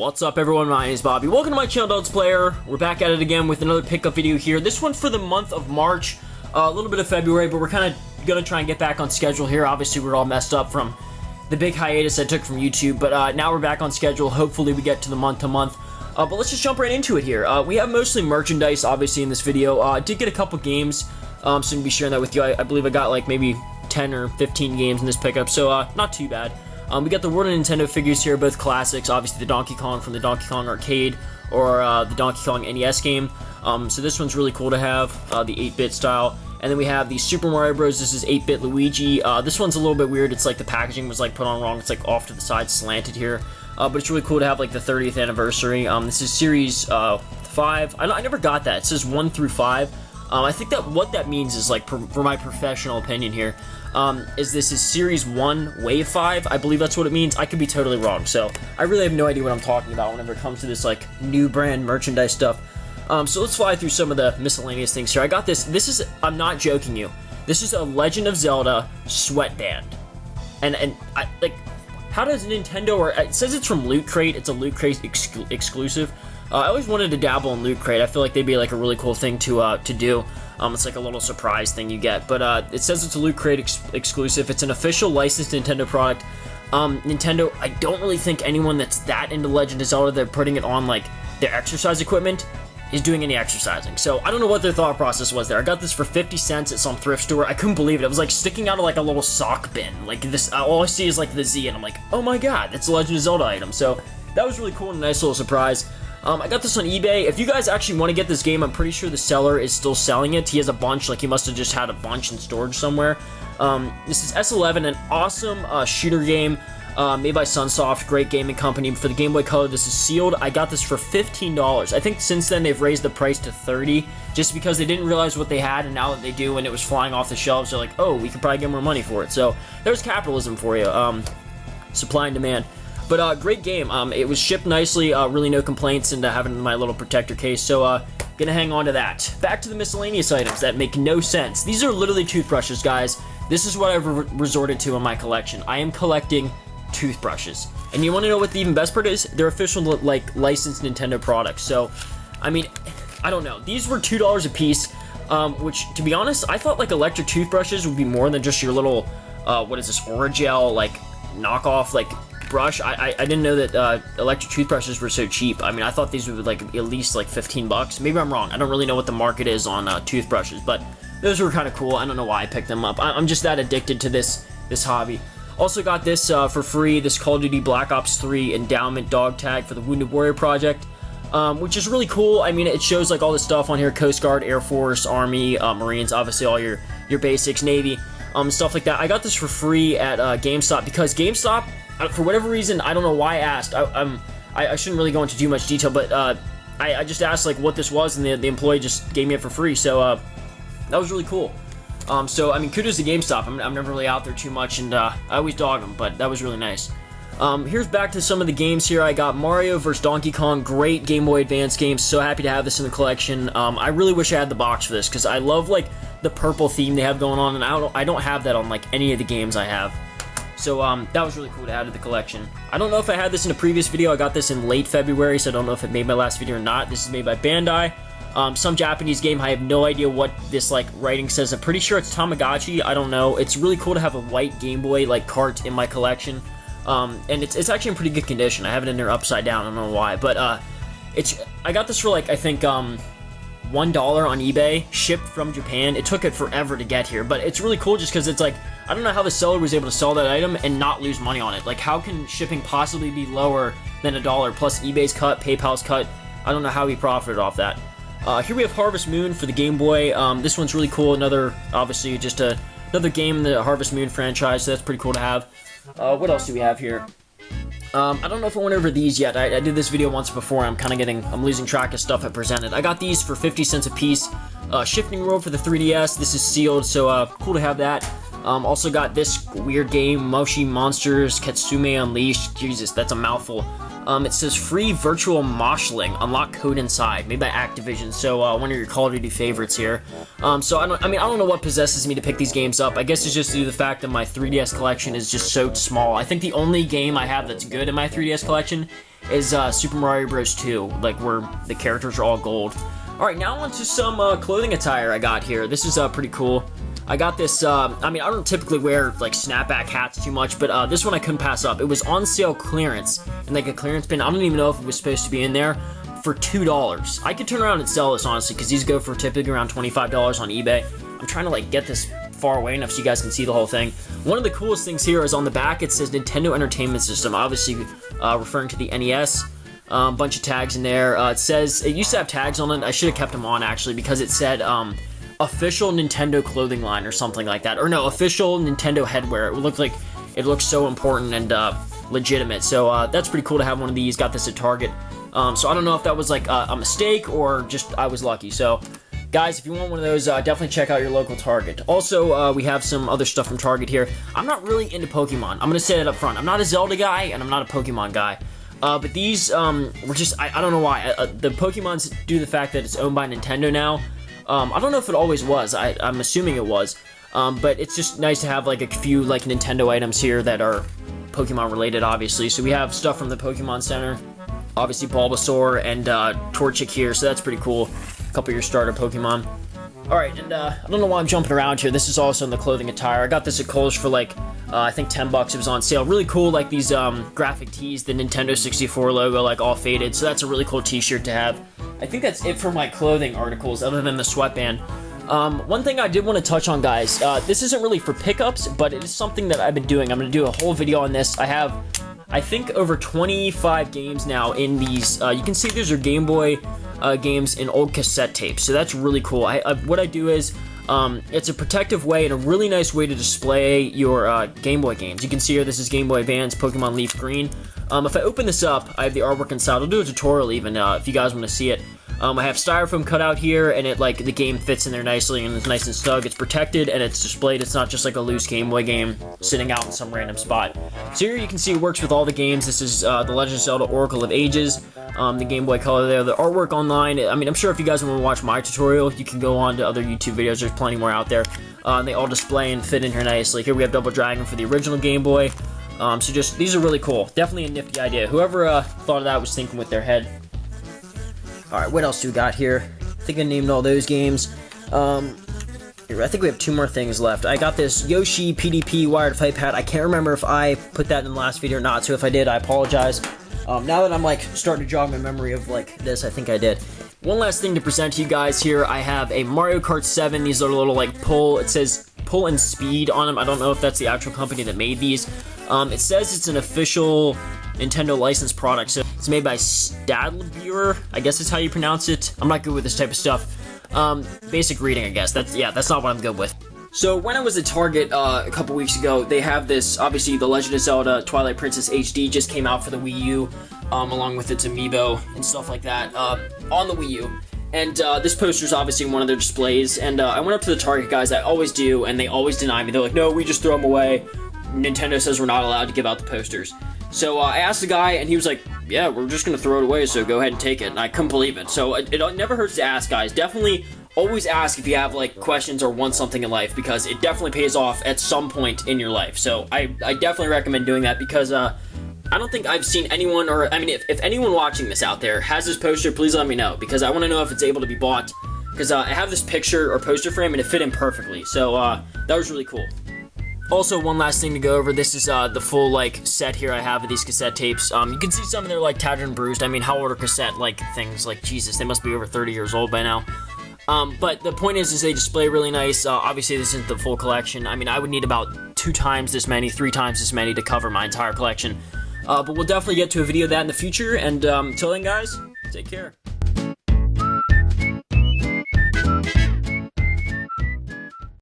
What's up everyone, my name is Bobby. Welcome to my channel, Let's Player. We're back at it again with another pickup video here. This one for the month of March, a little bit of February, but we're kind of going to try and get back on schedule here. Obviously, we're all messed up from the big hiatus I took from YouTube, but now we're back on schedule. Hopefully, we get to the month-to-month. But let's just jump right into it here. We have mostly merchandise, obviously, in this video. I did get a couple games, so I'm going to be sharing that with you. I believe I got like maybe 10 or 15 games in this pickup, so not too bad. We got the World of Nintendo figures here, both classics. Obviously, the Donkey Kong from the Donkey Kong Arcade or the Donkey Kong NES game. So this one's really cool to have, the 8-bit style. And then we have the Super Mario Bros. This is 8-bit Luigi. This one's a little bit weird. It's like the packaging was like put on wrong. It's like off to the side, slanted here. But it's really cool to have like the 30th anniversary. This is Series 5. I never got that. It says 1 through 5. I think that what that means is, like, for my professional opinion here, is this is Series 1, Wave 5. I believe that's what it means. I could be totally wrong, so I really have no idea what I'm talking about whenever it comes to this, like, new brand merchandise stuff. So let's fly through some of the miscellaneous things here. I got this. This is, I'm not joking you, this is a Legend of Zelda Sweatband. And I, like, how does Nintendo, or it says it's from Loot Crate, it's a Loot Crate exclusive. I always wanted to dabble in Loot Crate. I feel like they'd be like a really cool thing to do. It's like a little surprise thing you get. But it says it's a Loot Crate exclusive. It's an official licensed Nintendo product. Nintendo, I don't really think anyone that's that into Legend of Zelda, they're putting it on like their exercise equipment, is doing any exercising. So I don't know what their thought process was there. I got this for 50 cents at some thrift store. I couldn't believe it. It was like sticking out of like a little sock bin. Like this, all I see is like the Z, and I'm like, oh my god, that's a Legend of Zelda item. So that was really cool and a nice little surprise. I got this on eBay. If you guys actually want to get this game, I'm pretty sure the seller is still selling it. He has a bunch, like he must have just had a bunch in storage somewhere. This is S11, an awesome shooter game made by Sunsoft, great gaming company. For the Game Boy Color, this is sealed. I got this for $15. I think since then they've raised the price to $30, just because they didn't realize what they had, and now that they do, and it was flying off the shelves, they're like, oh, we could probably get more money for it. So there's capitalism for you, supply and demand. But great game. It was shipped nicely, really no complaints, and having it in my little protector case, so gonna hang on to that. Back to the miscellaneous items that make no sense. These are literally toothbrushes, guys. This is what I've resorted to in my collection. I am collecting toothbrushes. And you want to know what the even best part is? They're official, like, licensed Nintendo products. So, I mean, I don't know. These were $2 a piece, which, to be honest, I thought, like, electric toothbrushes would be more than just your little, what is this, Orajel, like, knockoff, like, brush. I didn't know that electric toothbrushes were so cheap. I mean, I thought these would be like at least like 15 bucks. Maybe I'm wrong. I don't really know what the market is on toothbrushes, but those were kind of cool. I don't know why I picked them up. I'm just that addicted to this hobby. Also got this for free, this Call of Duty Black Ops 3 endowment dog tag for the Wounded Warrior project, which is really cool. I mean, it shows like all this stuff on here: Coast Guard, Air Force, Army, Marines, obviously all your basics, Navy, stuff like that. I got this for free at GameStop, because GameStop, for whatever reason, I don't know why I asked. I shouldn't really go into too much detail, but I just asked like what this was, and the employee just gave me it for free. So that was really cool. So I mean, kudos to GameStop. I'm never really out there too much, and I always dog them, but that was really nice. Here's back to some of the games here. I got Mario vs. Donkey Kong, great Game Boy Advance game. So happy to have this in the collection. I really wish I had the box for this, because I love like the purple theme they have going on, and I don't have that on like any of the games I have. So, that was really cool to add to the collection. I don't know if I had this in a previous video. I got this in late February, so I don't know if it made my last video or not. This is made by Bandai. Some Japanese game. I have no idea what this, like, writing says. I'm pretty sure it's Tamagotchi. I don't know. It's really cool to have a white Game Boy, like, cart in my collection. And it's actually in pretty good condition. I have it in there upside down. I don't know why. But, I got this for, like, I think, $1 on eBay, shipped from Japan. It took it forever to get here, but it's really cool just because it's like, I don't know how the seller was able to sell that item and not lose money on it. Like, how can shipping possibly be lower than $1, plus eBay's cut, PayPal's cut? I don't know how he profited off that. Here we have Harvest Moon for the Game Boy. This one's really cool. Another, obviously, just another game in the Harvest Moon franchise, so that's pretty cool to have. What else do we have here? I don't know if I went over these yet. I did this video once before. I'm losing track of stuff I presented. I got these for 50 cents a piece. Shifting World for the 3DS. This is sealed, so cool to have that. Also got this weird game, Moshi Monsters Katsume Unleashed. Jesus, that's a mouthful. It says free virtual moshling, unlock code inside, made by Activision, so one of your Call of Duty favorites here. So I don't know what possesses me to pick these games up. I guess it's just due to the fact that my 3DS collection is just so small. I think the only game I have that's good in my 3DS collection is Super Mario Bros. 2, like where the characters are all gold. Alright, now on to some clothing attire I got here. This is pretty cool. I got this, I mean, I don't typically wear, like, snapback hats too much, but this one I couldn't pass up. It was on sale clearance, and like a clearance bin. I don't even know if it was supposed to be in there, for $2. I could turn around and sell this, honestly, because these go for typically around $25 on eBay. I'm trying to, like, get this far away enough so you guys can see the whole thing. One of the coolest things here is on the back, it says Nintendo Entertainment System, obviously referring to the NES. Bunch of tags in there. It says, it used to have tags on it. I should have kept them on, actually, because it said, official Nintendo clothing line or something like that. Or no, official Nintendo headwear. It looked so important and legitimate. So that's pretty cool to have one of these. Got this at Target. So I don't know if that was like a mistake or just I was lucky. So guys, if you want one of those, definitely check out your local Target. Also, we have some other stuff from Target here. I'm not really into Pokemon. I'm gonna say it up front. I'm not a Zelda guy and I'm not a Pokemon guy. But these were just, I don't know why. The Pokemon's due to the fact that it's owned by Nintendo now. I don't know if it always was. I'm assuming it was. But it's just nice to have like a few like Nintendo items here that are Pokemon related, obviously. So we have stuff from the Pokemon Center. Obviously Bulbasaur and Torchic here, so that's pretty cool. A couple of your starter Pokemon. Alright, and I don't know why I'm jumping around here. This is also in the clothing attire. I got this at Kohl's for like, I think $10. It was on sale. Really cool, like these graphic tees, the Nintendo 64 logo, like all faded. So that's a really cool t-shirt to have. I think that's it for my clothing articles, other than the sweatband. One thing I did want to touch on, guys, this isn't really for pickups, but it is something that I've been doing. I'm going to do a whole video on this. I have, I think, over 25 games now in these. You can see these are Game Boy games in old cassette tapes, so that's really cool. What I do is, it's a protective way and a really nice way to display your Game Boy games. You can see here, this is Game Boy Advance, Pokemon Leaf Green. If I open this up, I have the artwork inside. I'll do a tutorial even, if you guys want to see it. I have styrofoam cut out here, and it like the game fits in there nicely, and it's nice and snug. It's protected, and it's displayed. It's not just like a loose Game Boy game sitting out in some random spot. So here you can see it works with all the games. This is the Legend of Zelda Oracle of Ages, the Game Boy Color there. The artwork online, I mean, I'm sure if you guys want to watch my tutorial, you can go on to other YouTube videos. There's plenty more out there. They all display and fit in here nicely. Here we have Double Dragon for the original Game Boy. So just, these are really cool. Definitely a nifty idea. Whoever thought of that was thinking with their head. Alright, what else do we got here? I think I named all those games. I think we have two more things left. I got this Yoshi PDP wired pipe pad. I can't remember if I put that in the last video or not, so if I did, I apologize. Now that I'm like starting to jog my memory of like this, I think I did. One last thing to present to you guys here. I have a Mario Kart 7. These are little like pull, it says pull and speed on them. I don't know if that's the actual company that made these. It says it's an official Nintendo licensed product, so it's made by Stadler, I guess is how you pronounce it. I'm not good with this type of stuff. Basic reading, I guess. That's not what I'm good with. So when I was at Target a couple weeks ago, they have this, obviously the Legend of Zelda Twilight Princess HD just came out for the Wii U, along with its amiibo and stuff like that, on the Wii U. And this poster is obviously in one of their displays, and I went up to the Target guys, I always do, and they always deny me. They're like, no, we just throw them away. Nintendo says we're not allowed to give out the posters. So I asked the guy, and he was like, yeah, we're just going to throw it away, so go ahead and take it. And I couldn't believe it. So it never hurts to ask, guys. Definitely always ask if you have, like, questions or want something in life, because it definitely pays off at some point in your life. So I definitely recommend doing that, because I don't think I've seen anyone, or, I mean, if anyone watching this out there has this poster, please let me know, because I want to know if it's able to be bought, because I have this picture or poster frame, and it fit in perfectly. So that was really cool. Also, one last thing to go over, this is the full, like, set here I have of these cassette tapes. You can see some of them are, like, tattered and bruised. I mean, how old are cassette, like, things? Like, Jesus, they must be over 30 years old by now. But the point is they display really nice. Obviously, this isn't the full collection. I mean, I would need about 2 times this many, 3 times this many to cover my entire collection. But we'll definitely get to a video of that in the future, and until then, guys, take care.